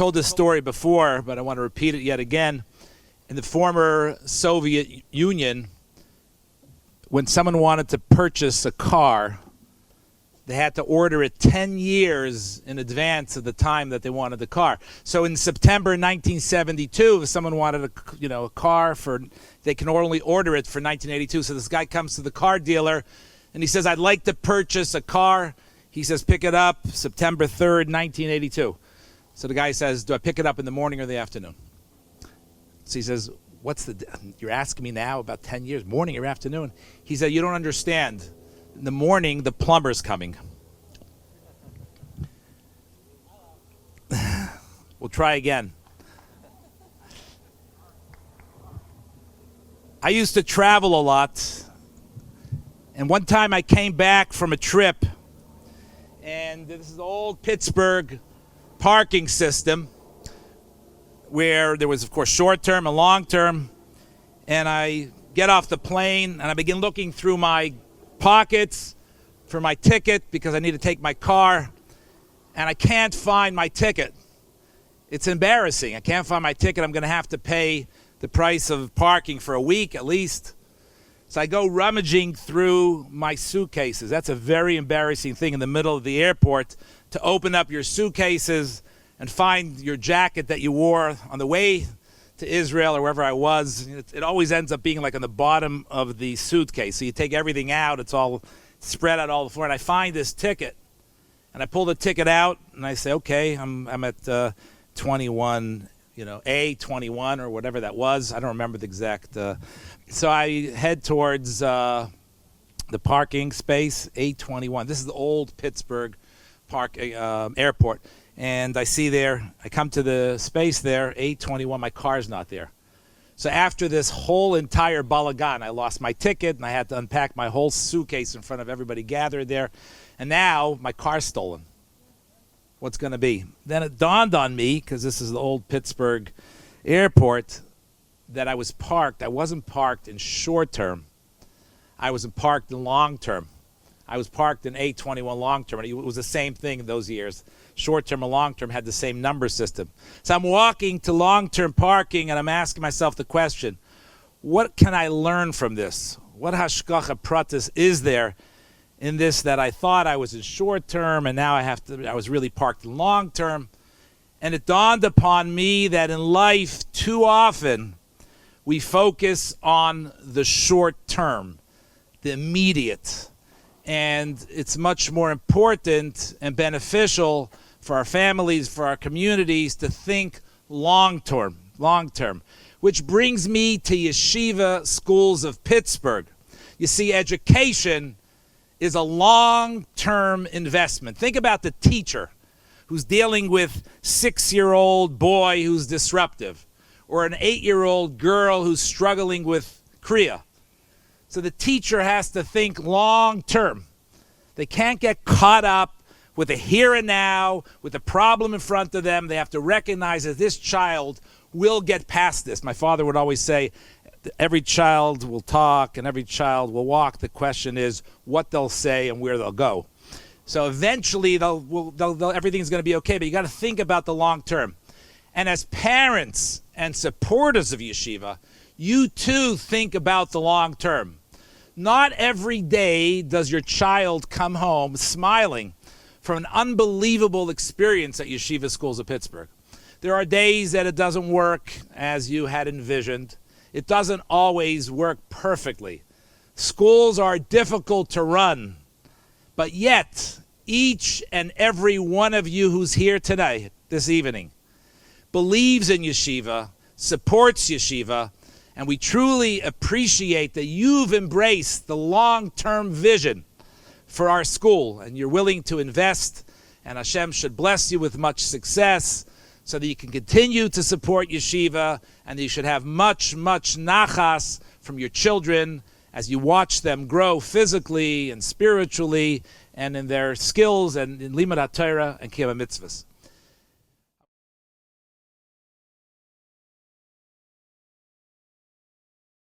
told this story before, but I want to repeat it yet again. In the former Soviet Union, when someone wanted to purchase a car, they had to order it 10 years in advance of the time that they wanted the car. So in September 1972, if someone wanted a car they can only order it for 1982. So this guy comes to the car dealer and he says, "I'd like to purchase a car." He says, "Pick it up September 3rd, 1982. So the guy says, "Do I pick it up in the morning or the afternoon?" So he says, "You're asking me now about 10 years, morning or afternoon?" He said, "You don't understand. In the morning, the plumber's coming." We'll try again. I used to travel a lot. And one time I came back from a trip. And this is the old Pittsburgh parking system, where there was, of course, short-term and long-term. And I get off the plane, and I begin looking through my pockets for my ticket because I need to take my car, and I can't find my ticket. It's embarrassing. I can't find my ticket. I'm going to have to pay the price of parking for a week at least. So I go rummaging through my suitcases. That's a very embarrassing thing in the middle of the airport, to open up your suitcases and find your jacket that you wore on the way to Israel or wherever I was. It always ends up being like on the bottom of the suitcase. So you take everything out. It's all spread out all the floor. And I find this ticket. And I pull the ticket out and I say, okay, I'm at 21, A21 or whatever that was. I don't remember the exact. So I head towards the parking space, A21. This is the old Pittsburgh airport. And I see there, I come to the space there, A21, my car's not there. So after this whole entire balagan, I lost my ticket and I had to unpack my whole suitcase in front of everybody gathered there. And now my car's stolen. What's going to be? Then it dawned on me, because this is the old Pittsburgh airport, that I was parked. I wasn't parked in short term. I was parked in long term. I was parked in A21 long term. It was the same thing in those years. Short term and long term had the same number system. So I'm walking to long term parking and I'm asking myself the question, what can I learn from this? What hashgacha pratis is there in this, that I thought I was in short term and now I was really parked in long term? And it dawned upon me that in life, too often, we focus on the short term, the immediate. And it's much more important and beneficial for our families, for our communities, to think long term. Which brings me to Yeshiva schools of Pittsburgh. You see, education is a long-term investment. Think about the teacher who's dealing with a 6-year-old boy who's disruptive, or an 8-year-old girl who's struggling with Kriya. So the teacher has to think long-term. They can't get caught up with the here and now, with the problem in front of them. They have to recognize that this child will get past this. My father would always say, every child will talk and every child will walk. The question is what they'll say and where they'll go. So eventually everything's going to be okay, but you got to think about the long term. And as parents and supporters of Yeshiva, you too think about the long term. Not every day does your child come home smiling from an unbelievable experience at Yeshiva schools of Pittsburgh. There are days that it doesn't work as you had envisioned. It doesn't always work perfectly. Schools are difficult to run, but yet each and every one of you who's here tonight, this evening, believes in Yeshiva, supports Yeshiva, and we truly appreciate that you've embraced the long-term vision for our school, and you're willing to invest, and Hashem should bless you with much success so that you can continue to support Yeshiva, and you should have much, much nachas from your children as you watch them grow physically and spiritually and in their skills and in Limud HaTorah and Kiyum HaMitzvahs.